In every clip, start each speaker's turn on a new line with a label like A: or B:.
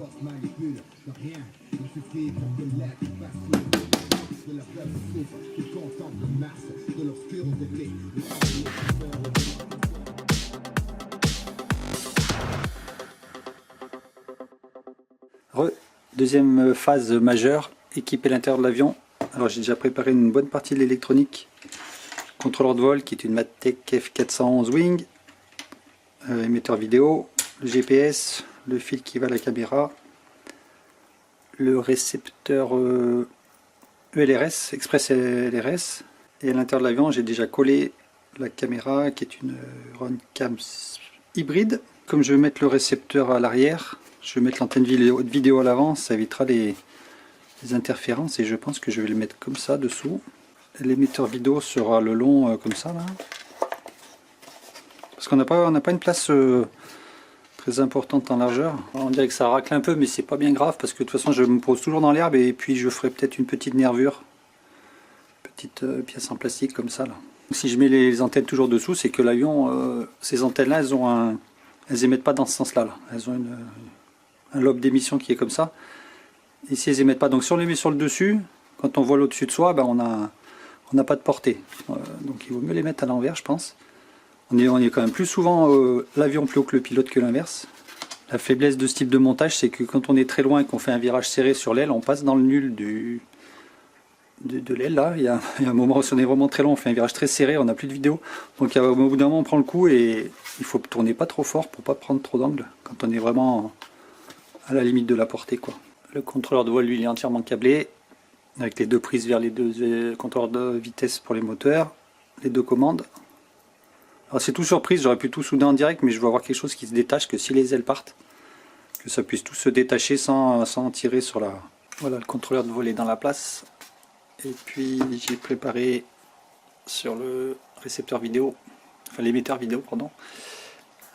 A: force manipule rien, il suffit pour que l'être passe de la peuple souffre, qui contemple le masse de l'obscurité.
B: Deuxième phase majeure, équiper l'intérieur de l'avion. Alors j'ai déjà préparé une bonne partie de l'électronique. Contrôleur de vol qui est une Nanotech F411 Wing, émetteur vidéo, le GPS, le fil qui va à la caméra, le récepteur ELRS, Express LRS, et à l'intérieur de l'avion j'ai déjà collé la caméra qui est une Runcam hybride. Comme je vais mettre le récepteur à l'arrière, je vais mettre l'antenne vidéo à l'avant, ça évitera les interférences, et je pense que je vais le mettre comme ça dessous. L'émetteur vidéo sera le long comme ça là, parce qu'on n'a pas une place très importante en largeur. On dirait que ça racle un peu, mais c'est pas bien grave parce que de toute façon je me pose toujours dans l'herbe, et puis je ferai peut-être une petite nervure, petite pièce en plastique comme ça là. Si je mets les antennes toujours dessous, c'est que l'avion, ces antennes là, elles émettent pas dans ce sens là, elles ont un lobe d'émission qui est comme ça. Ici elles émettent pas, donc si on les met sur le dessus, quand on vole au-dessus de soi, ben on n'a pas de portée. Donc il vaut mieux les mettre à l'envers, je pense. On est quand même plus souvent l'avion plus haut que le pilote que l'inverse. La faiblesse de ce type de montage, c'est que quand on est très loin et qu'on fait un virage serré sur l'aile, on passe dans le nul de l'aile là. Il y a un moment où si on est vraiment très loin, on fait un virage très serré, on n'a plus de vidéo. Donc au bout d'un moment on prend le coup, et il faut tourner pas trop fort pour pas prendre trop d'angle quand on est vraiment à la limite de la portée, quoi. Le contrôleur de vol, lui, il est entièrement câblé, avec les deux prises vers les deux contrôleurs de vitesse pour les moteurs, les deux commandes. Alors c'est tout surprise, j'aurais pu tout souder en direct, mais je veux avoir quelque chose qui se détache, que si les ailes partent, que ça puisse tout se détacher sans tirer sur la... Voilà, le contrôleur de vol est dans la place. Et puis j'ai préparé sur le récepteur vidéo, enfin l'émetteur vidéo, pardon,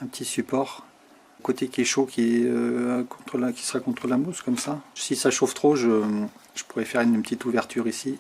B: un petit support. Côté qui est chaud, qui sera contre la mousse comme ça. Si ça chauffe trop, je pourrais faire une petite ouverture ici.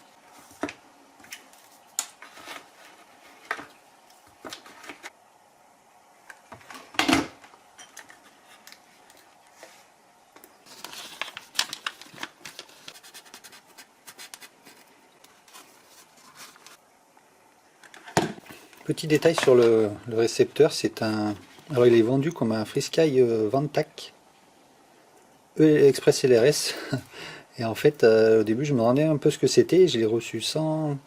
B: Petit détail sur le récepteur, c'est un... Alors il est vendu comme un FreeSky Vantac Express LRS. Et en fait, au début, je me demandais un peu ce que c'était. Je l'ai reçu sans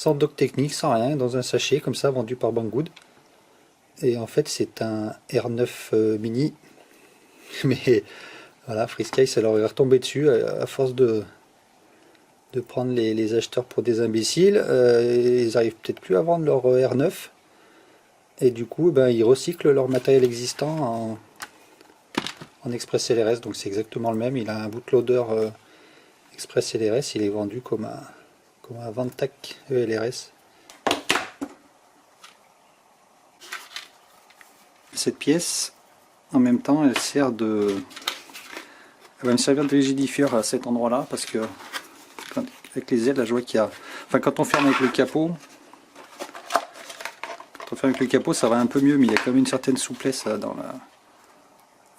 B: dock technique, sans rien, dans un sachet comme ça, vendu par Banggood. Et en fait, c'est un R9 mini. Mais voilà, FreeSky, ça leur est retombé dessus à force de prendre les acheteurs pour des imbéciles. Ils arrivent peut-être plus à vendre leur R9. Et du coup, ben, ils recyclent leur matériel existant en Express LRS. Donc c'est exactement le même. Il a un bootloader Express LRS. Il est vendu comme un Vantac LRS. Cette pièce, en même temps, elle va me servir de rigidifieur à cet endroit-là, parce que avec les ailes, là, je vois qu'il y a... Enfin, quand on ferme avec le capot, ça va un peu mieux, mais il y a quand même une certaine souplesse dans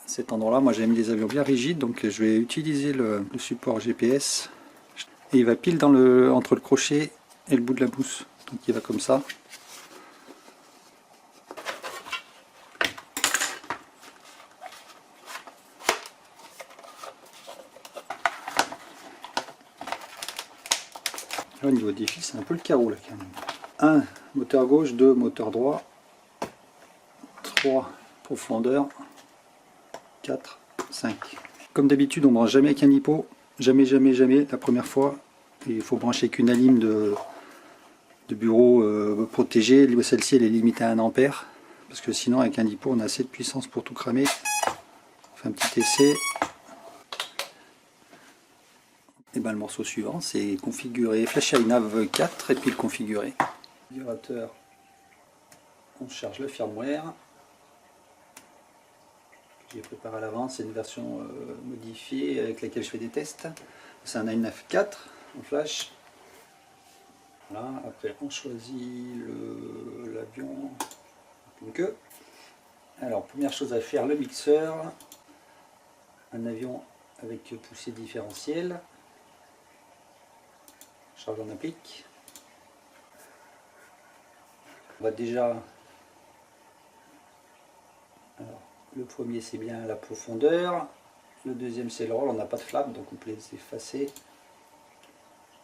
B: cet endroit-là. Moi, j'ai mis des avions bien rigides, donc je vais utiliser le support GPS. Et il va pile entre le crochet et le bout de la mousse. Donc il va comme ça. Là, au niveau des fils, c'est un peu le carreau là quand même. 1 moteur gauche, 2 moteur droit, 3 profondeur, 4, 5. Comme d'habitude, on ne branche jamais avec un hippo, jamais la première fois. Il faut brancher avec une alim de bureau protégée. Celle-ci elle est limitée à 1 ampère, parce que sinon avec un hippo on a assez de puissance pour tout cramer. On fait un petit essai. Et ben, le morceau suivant, c'est configurer, flasher à INAV 4 et puis le configurer. Configurateur, on charge le firmware. J'ai préparé à l'avance, c'est une version modifiée avec laquelle je fais des tests. C'est un INAV 4, on flash. Voilà, après on choisit l'avion. Alors, première chose à faire, le mixeur. un avion avec poussée différentielle, charge en applique. On va déjà, alors, le premier c'est bien la profondeur, le deuxième c'est le roll, on n'a pas de flamme donc on peut les effacer,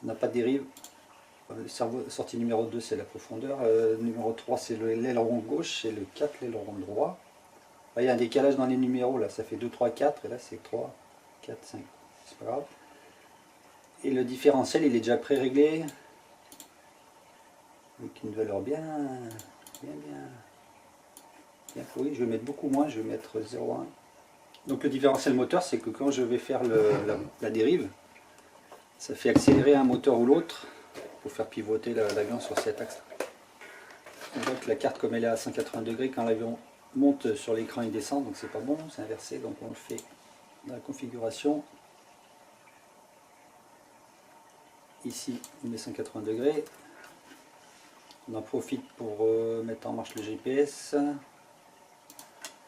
B: on n'a pas de dérive. Le sortie numéro 2 c'est la profondeur, numéro 3 c'est l'aileron gauche et le 4 l'aileron droit. Là, il y a un décalage dans les numéros, là ça fait 2, 3, 4 et là c'est 3, 4, 5, c'est pas grave. Et le différentiel il est déjà pré-réglé avec une valeur bien pourrie. Je vais mettre beaucoup moins, je vais mettre 0,1. Donc le différentiel moteur c'est que quand je vais faire la dérive, ça fait accélérer un moteur ou l'autre pour faire pivoter l'avion sur cet axe. On voit que la carte comme elle est à 180 degrés, quand l'avion monte sur l'écran il descend, donc c'est pas bon, c'est inversé, donc on le fait dans la configuration. Ici on met 180 degrés, on en profite pour mettre en marche le GPS,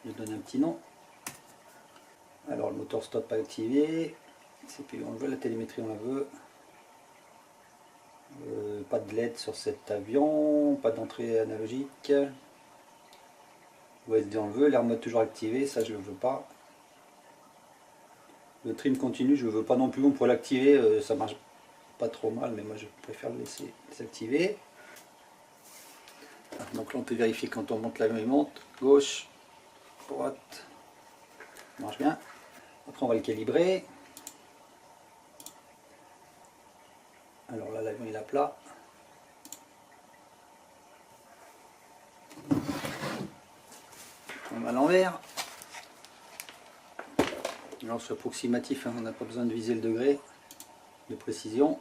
B: je donne un petit nom. Alors le moteur stop activé, CPU on le veut, la télémétrie on la veut. Pas de LED sur cet avion, pas d'entrée analogique. OSD on le veut, l'air mode toujours activé, ça je le veux pas. Le trim continu je le veux pas non plus, on pourrait l'activer, ça marche pas trop mal, mais moi je préfère le laisser s'activer. Donc là on peut vérifier quand on monte l'avion, il monte, gauche, droite, ça marche bien. Après on va le calibrer. Alors là l'avion il est à plat. On va à l'envers. Alors sur approximatif, hein, on n'a pas besoin de viser le degré de précision.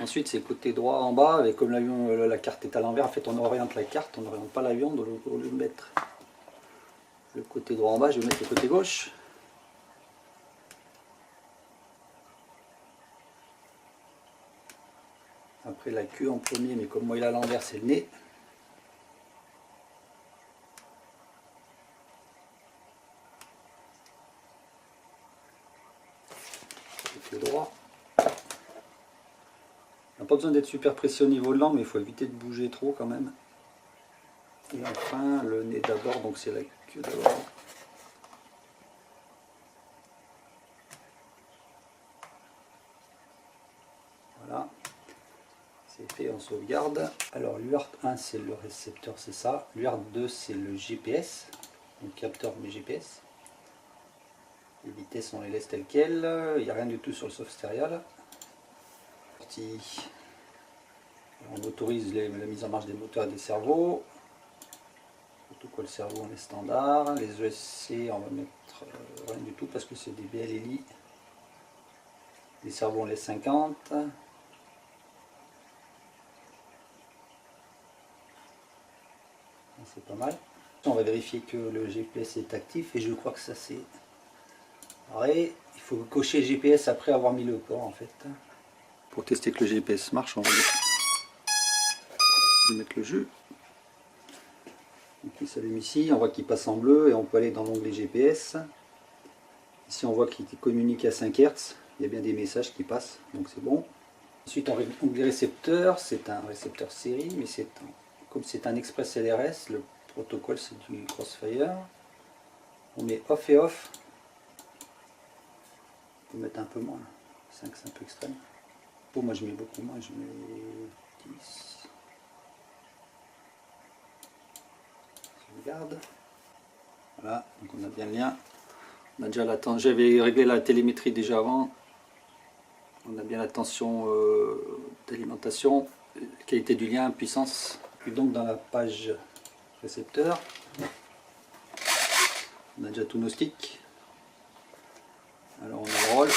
B: Ensuite c'est côté droit en bas, et comme l'avion, la carte est à l'envers, en fait on oriente la carte, on n'oriente pas l'avion, donc au lieu de mettre le côté droit en bas, je vais mettre le côté gauche. Après la queue en premier, mais comme moi il est à l'envers, c'est le nez. Côté droit. On n'a pas besoin d'être super précis au niveau de l'angle, mais il faut éviter de bouger trop quand même. Et enfin le nez d'abord, donc c'est la queue d'abord. Voilà. C'est fait, on sauvegarde. Alors l'UART 1 c'est le récepteur, c'est ça. L'UART 2 c'est le GPS, donc capteur mais GPS. Les vitesses on les laisse telles quelles, il n'y a rien du tout sur le soft serial. On autorise la mise en marche des moteurs et des cerveaux. Protocole cerveau on est standard. Les ESC on va mettre rien du tout parce que c'est des BLLI. Les cerveaux on laisse 50. C'est pas mal. On va vérifier que le GPS est actif et je crois que ça c'est pareil. Il faut cocher GPS après avoir mis le port en fait. Pour tester que le GPS marche, on va mettre le jeu. Donc il s'allume ici, on voit qu'il passe en bleu et on peut aller dans l'onglet GPS. Ici on voit qu'il communique à 5 Hz, il y a bien des messages qui passent, donc c'est bon. Ensuite on règle les récepteurs, c'est un récepteur série, mais comme c'est un Express LRS, le protocole c'est du Crossfire. On met off et off. On peut mettre un peu moins, 5 c'est un peu extrême. Bon, moi je mets beaucoup moins, je mets 10. Sauvegarde. Voilà, donc on a bien le lien. On a déjà la tension. J'avais réglé la télémétrie déjà avant. On a bien la tension d'alimentation, qualité du lien, puissance. Et donc dans la page récepteur, on a déjà tous nos sticks. Alors on a le roll,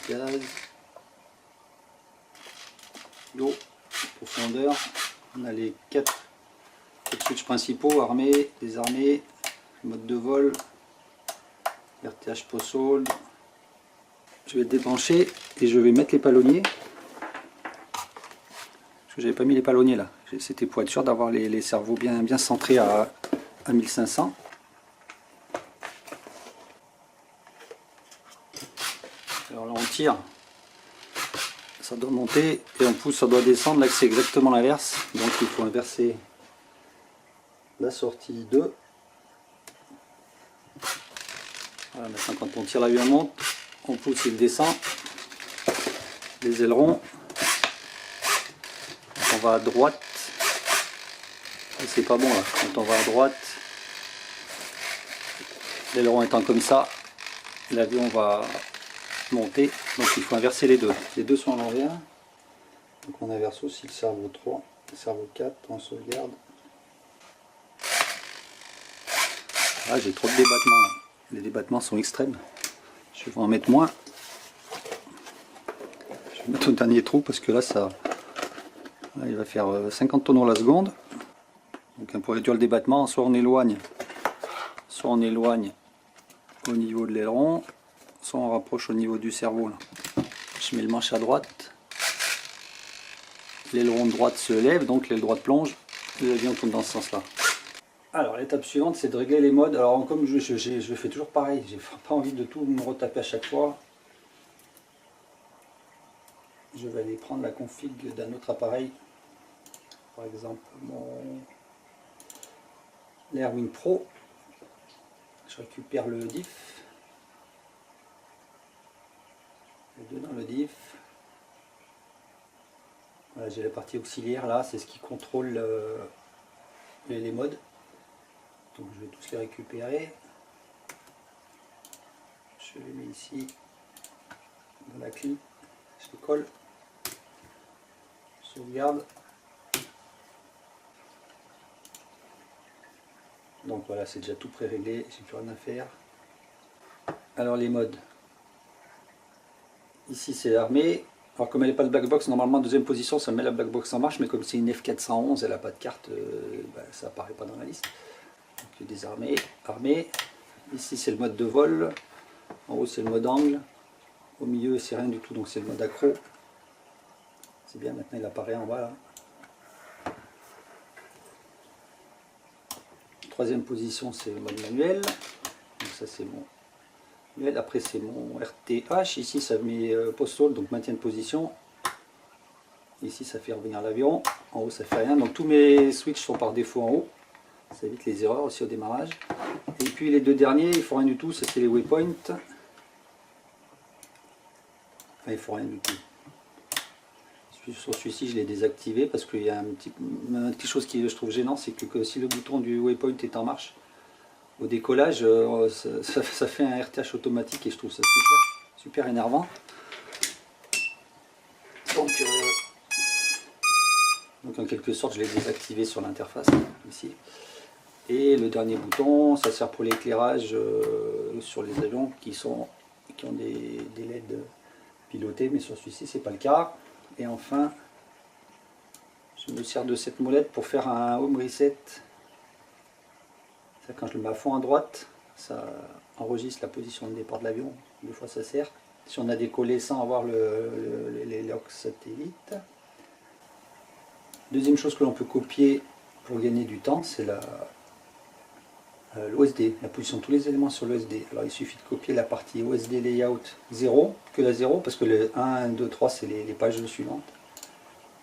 B: gaz, l'eau, profondeur. On a les 4 switches principaux, armés, désarmés, mode de vol, RTH post hold. Je vais débrancher et je vais mettre les palonniers. Parce que j'avais pas mis les palonniers là. C'était pour être sûr d'avoir les cerveaux bien centrés à 1500. Alors là on tire, ça doit monter et on pousse, ça doit descendre. Là c'est exactement l'inverse, donc il faut inverser la sortie 2. Voilà, maintenant quand on tire l'avion monte, on pousse, il descend. Les ailerons, on va à droite, et c'est pas bon là, quand on va à droite, l'aileron étant comme ça, l'avion va monter, donc il faut inverser les deux. Les deux sont à l'envers, donc on inverse aussi le cerveau 3, le cerveau 4, on sauvegarde. Ah, j'ai trop de débattements là. Les débattements sont extrêmes, je vais en mettre moins. Je vais mettre au dernier trou parce que là, là il va faire 50 tonneaux la seconde. Donc pour réduire le débattement, soit on éloigne au niveau de l'aileron, soit on rapproche au niveau du cerveau. Là. Je mets le manche à droite, l'aileron de droite se lève, donc l'aile droite plonge, et l'avion tourne dans ce sens-là. Alors l'étape suivante, c'est de régler les modes. Alors comme je fais toujours pareil, j'ai pas envie de tout me retaper à chaque fois. Je vais aller prendre la config d'un autre appareil, par exemple l'Air Wing Pro. Je récupère le diff, les deux dans le diff. Voilà, j'ai la partie auxiliaire là, c'est ce qui contrôle les modes. Donc je vais tous les récupérer. Je les mets ici dans la clé, je les colle. Sauvegarde. Donc voilà, c'est déjà tout pré-réglé, j'ai plus rien à faire. Alors les modes. Ici c'est l'armée. Alors comme elle n'est pas de black box, normalement deuxième position ça met la black box en marche, mais comme c'est une F411, elle n'a pas de carte, ça apparaît pas dans la liste. Donc des armées, armée. Ici c'est le mode de vol. En haut c'est le mode angle. Au milieu c'est rien du tout, donc c'est le mode accro. C'est bien, maintenant il apparaît en bas là. Troisième position c'est le mode manuel. Donc ça c'est mon manuel. Après c'est mon RTH. Ici ça met post-hold, donc maintien de position. Ici ça fait revenir l'avion. En haut ça fait rien. Donc tous mes switches sont par défaut en haut. Ça évite les erreurs aussi au démarrage. Et puis les deux derniers ils font rien du tout. Ça c'est les waypoints. Enfin ils font rien du tout. Sur celui-ci je l'ai désactivé parce qu'il y a une petite chose qui je trouve gênant, c'est que si le bouton du waypoint est en marche au décollage, ça fait un RTH automatique et je trouve ça super énervant. Donc en quelque sorte je l'ai désactivé sur l'interface ici. Et le dernier bouton, ça sert pour l'éclairage sur les avions qui ont des LED pilotés, mais sur celui-ci c'est pas le cas. Et enfin, je me sers de cette molette pour faire un home reset. Quand je le mets à fond à droite, ça enregistre la position de départ de l'avion. Deux fois ça sert. Si on a décollé sans avoir les locks satellites. Deuxième chose que l'on peut copier pour gagner du temps, c'est l'OSD, la position de tous les éléments sur l'OSD. Alors il suffit de copier la partie OSD layout 0, que la 0, parce que le 1, 2, 3 c'est les pages suivantes.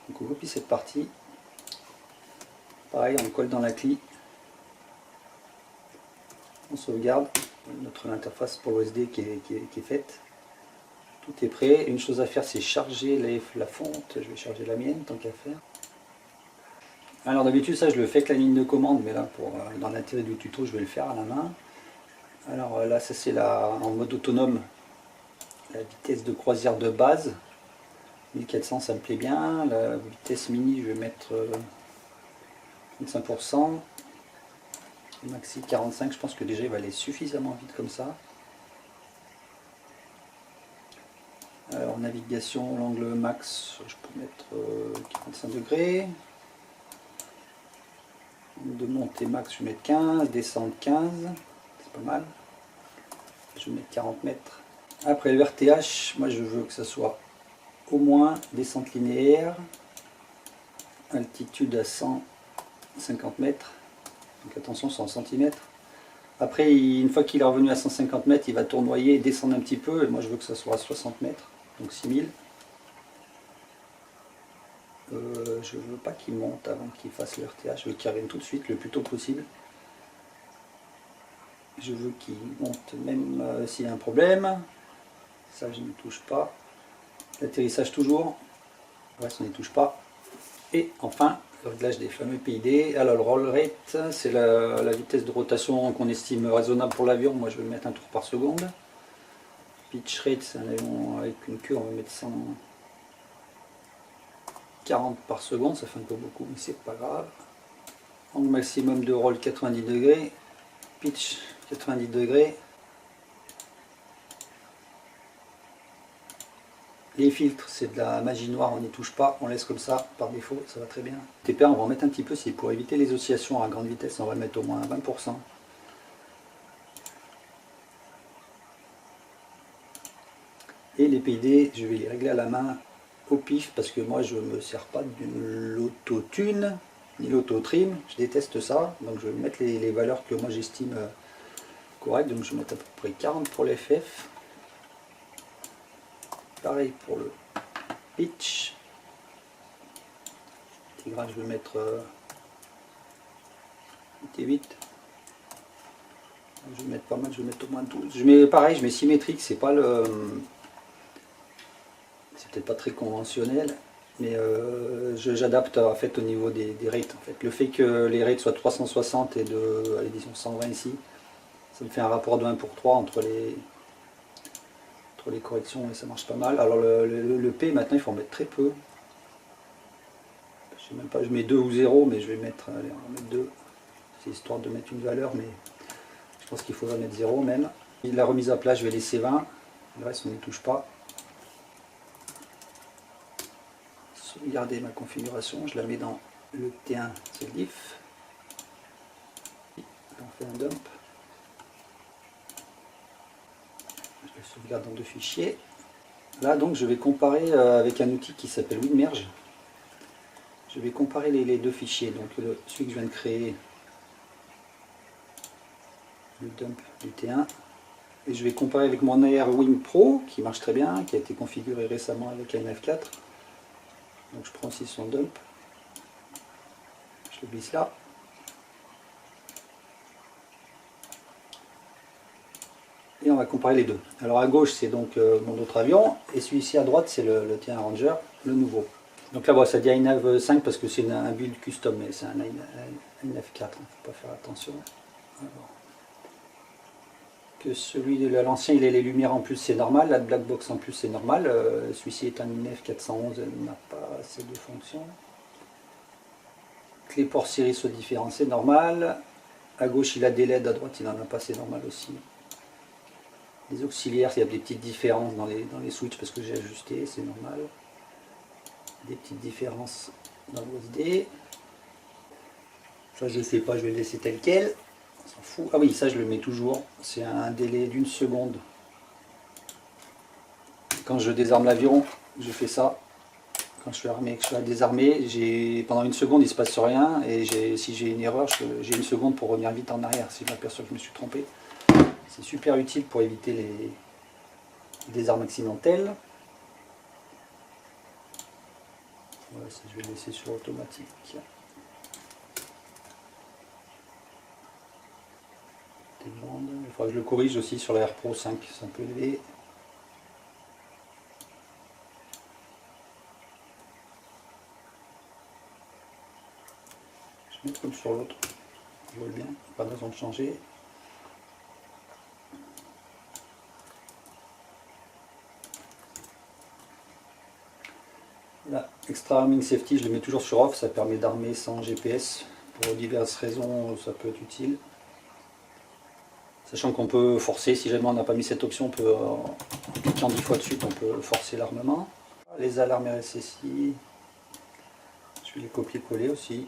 B: Donc on copie cette partie. Pareil, on colle dans la clé. On sauvegarde notre interface pour l'OSD qui est faite. Tout est prêt. Une chose à faire, c'est charger la fonte. Je vais charger la mienne tant qu'à faire. Alors d'habitude ça je le fais avec la ligne de commande, mais là dans l'intérêt du tuto je vais le faire à la main. Alors là ça c'est en mode autonome, la vitesse de croisière de base, 1400 ça me plaît bien. La vitesse mini je vais mettre 35%, maxi 45, je pense que déjà il va aller suffisamment vite comme ça. Alors navigation, l'angle max je peux mettre 45 degrés. De montée max je vais mettre 15, descente 15, c'est pas mal. Je vais mettre 40 mètres. Après le RTH, moi je veux que ça soit au moins descente linéaire, altitude à 150 mètres, donc attention 100 cm. Après, une fois qu'il est revenu à 150 mètres, il va tournoyer et descendre un petit peu. Et moi, je veux que ça soit à 60 mètres, donc 6000. Je veux pas qu'il monte avant qu'il fasse le RTA. Je veux qu'il revienne tout de suite, le plus tôt possible. Je veux qu'il monte même s'il y a un problème. Ça, je ne touche pas. L'atterrissage toujours. Le reste, on n'y touche pas. Et enfin, le réglage des fameux PID. Alors, le roll rate, c'est la vitesse de rotation qu'on estime raisonnable pour l'avion. Moi, je vais mettre un tour par seconde. Pitch rate, c'est un avion avec une queue, on va mettre 140 par seconde. Ça fait un peu beaucoup, mais c'est pas grave. Angle maximum de roll 90 degrés. Pitch 90 degrés. Les filtres, c'est de la magie noire, on n'y touche pas, on laisse comme ça, par défaut, ça va très bien. TPA, on va en mettre un petit peu, c'est pour éviter les oscillations à grande vitesse, on va le mettre au moins à 20%. Et les PID, je vais les régler à la main au pif, parce que moi je ne me sers pas de l'autotune, ni l'autotrim, je déteste ça, donc je vais mettre les valeurs que moi j'estime correctes, donc je vais mettre à peu près 40 pour l'FF. Pareil pour le pitch. Je vais mettre 8. Je vais mettre pas mal, je vais mettre au moins 12. Je mets pareil, je mets symétrique, c'est pas le. C'est peut-être pas très conventionnel, mais j'adapte en fait au niveau des rates. En fait. Le fait que les rates soient 360 et de, allez, disons 120 ici, ça me fait un rapport de 1 pour 3 entre les corrections et ça marche pas mal. Alors le P maintenant il faut en mettre très peu. Je sais même pas, je mets 2 ou 0, mais je vais mettre, allez, on va mettre 2. C'est histoire de mettre une valeur, mais je pense qu'il faudrait mettre 0 même. Et la remise à plat, je vais laisser 20. Le reste on n'y touche pas. Sauvegarder ma configuration, je la mets dans le T1, c'est le diff. On fait un dump. Je le sauvegarde dans 2 fichiers. Là donc je vais comparer avec un outil qui s'appelle Wingspan. Je vais comparer les deux fichiers, donc celui que je viens de créer, le dump du T1, et je vais comparer avec mon Air Wing Pro qui marche très bien, qui a été configuré récemment avec INAV 4. Donc je prends aussi son dump, je le glisse là. Et on va comparer les deux. Alors à gauche c'est donc mon autre avion, et celui-ci à droite c'est le T1 Ranger, le nouveau. Donc là, bon, ça dit INAV 5 parce que c'est un build custom, mais c'est un INAV 4, il ne faut pas faire attention. Alors, que celui de l'ancien, il a les lumières en plus, c'est normal, la black box en plus, c'est normal. Celui-ci est un INAV 411, il n'a pas assez de fonctions. Que les ports série soient différents, c'est normal. À gauche, il a des LED, à droite, il n'en a pas, c'est normal aussi. Les auxiliaires, il y a des petites différences dans les switches parce que j'ai ajusté, c'est normal. Des petites différences dans l'OSD. Ça je ne sais pas, je vais le laisser tel quel. On s'en fout. Ah oui, ça je le mets toujours. C'est un délai d'1 seconde. Quand je désarme l'avion, je fais ça. Quand je suis armé, que je suis à désarmer, pendant 1 seconde il ne se passe rien. Et si j'ai une erreur, j'ai 1 seconde pour revenir vite en arrière si je m'aperçois que je me suis trompé. C'est super utile pour éviter les désarmes accidentelles. Ouais, ça, je vais le laisser sur automatique. Il faudra que je le corrige aussi sur la Air Pro 5, c'est un peu élevé. Je vais mettre comme sur l'autre, je vois bien, pas de raison de changer. Là, Extra Arming Safety, je le mets toujours sur off, ça permet d'armer sans GPS. Pour diverses raisons, ça peut être utile. Sachant qu'on peut forcer, si jamais on n'a pas mis cette option, on peut, en cliquant 10 fois dessus, on peut forcer l'armement. Les alarmes RSSI, je vais les copier-coller aussi.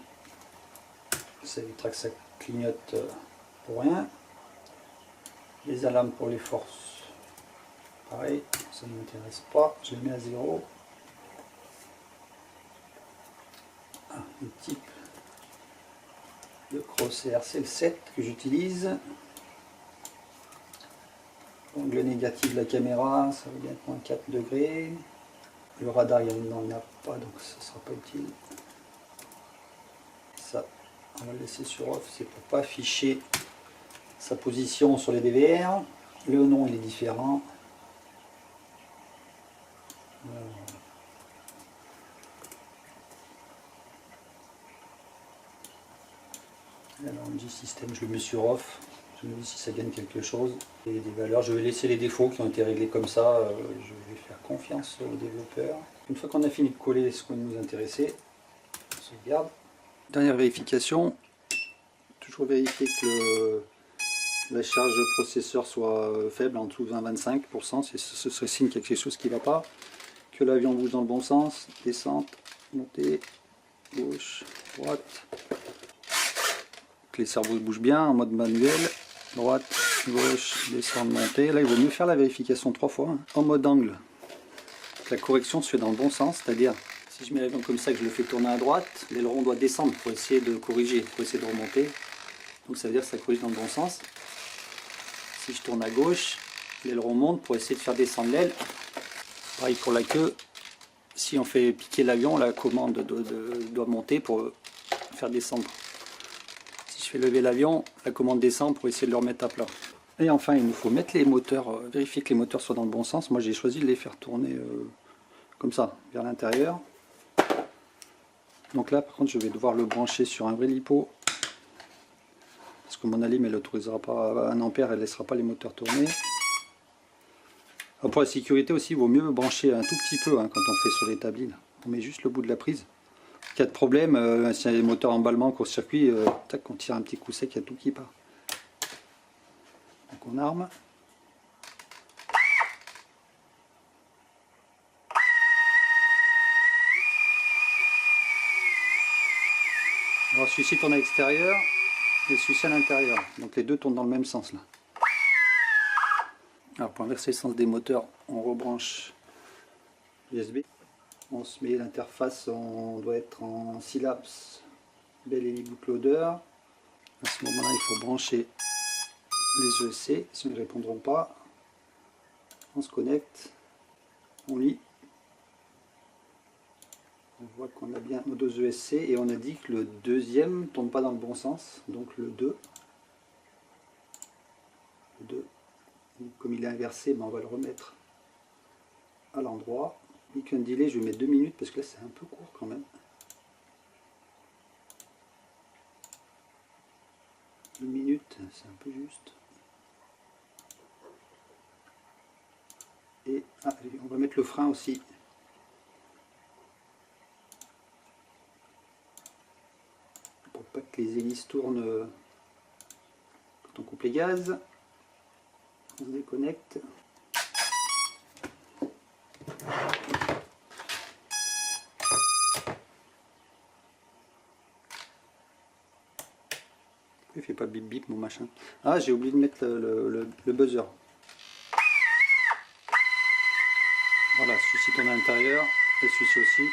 B: Ça évitera que ça clignote pour rien. Les alarmes pour les forces, pareil, ça ne m'intéresse pas, je les mets à 0. Le type de crosshair, c'est le 7 que j'utilise. Angle négatif de la caméra, ça va bien être moins 4 degrés. Le radar, il n'en a pas, donc ça ne sera pas utile. Ça, on va le laisser sur off, c'est pour pas afficher sa position sur les DVR. Le nom, il est différent. Alors on dit système, je le mets sur off. Je me dis si ça gagne quelque chose. Et des valeurs, je vais laisser les défauts qui ont été réglés comme ça. Je vais faire confiance aux développeurs. Une fois qu'on a fini de coller ce qui nous intéressait, on sauvegarde. Dernière vérification, toujours vérifier que la charge de processeur soit faible, en dessous de 20-25%, ce serait signe qu'il y a quelque chose qui ne va pas. Que l'avion bouge dans le bon sens, descente, montée, gauche, droite. Que les cerveaux bougent bien en mode manuel, droite, gauche, descente, montée. Là il vaut mieux faire la vérification 3 fois, hein, en mode angle. Que la correction se fait dans le bon sens, c'est-à-dire si je mets l'avion comme ça, que je le fais tourner à droite, l'aileron doit descendre pour essayer de corriger, pour essayer de remonter. Donc ça veut dire que ça corrige dans le bon sens. Si je tourne à gauche, l'aileron monte pour essayer de faire descendre l'aile. Pareil pour la queue, si on fait piquer l'avion, la commande doit monter pour faire descendre. Si je fais lever l'avion, la commande descend pour essayer de le remettre à plat. Et enfin, il nous faut mettre les moteurs, vérifier que les moteurs soient dans le bon sens. Moi j'ai choisi de les faire tourner comme ça, vers l'intérieur. Donc là par contre je vais devoir le brancher sur un vrai lipo. Parce que mon alim elle n'autorisera pas 1 ampère, elle ne laissera pas les moteurs tourner. Alors pour la sécurité aussi, il vaut mieux brancher un tout petit peu, hein, quand on fait sur l'établi. On met juste le bout de la prise. En cas de problème, si il y a des moteurs emballement, court-circuit, tac, on tire un petit coup sec, il y a tout qui part. Donc on arme. Alors celui-ci tourne à l'extérieur et celui-ci à l'intérieur. Donc les deux tournent dans le même sens là. Alors pour inverser le sens des moteurs, on rebranche l'USB. On se met l'interface, on doit être en syllapse Bell bootloader. À ce moment-là, il faut brancher les ESC, sinon ils ne répondront pas. On se connecte, on lit. On voit qu'on a bien nos 2 ESC et on a dit que le deuxième ne tourne pas dans le bon sens, donc le 2. Le 2. Comme il est inversé, ben on va le remettre à l'endroit. Beacon delay, je vais mettre 2 minutes parce que là c'est un peu court quand même. 2 minutes, c'est un peu juste. Et on va mettre le frein aussi. Pour pas que les hélices tournent quand on coupe les gaz. On se déconnecte. Il fait pas bip bip mon machin. Ah, j'ai oublié de mettre le buzzer. Voilà, celui-ci tourne à l'intérieur et celui-ci aussi.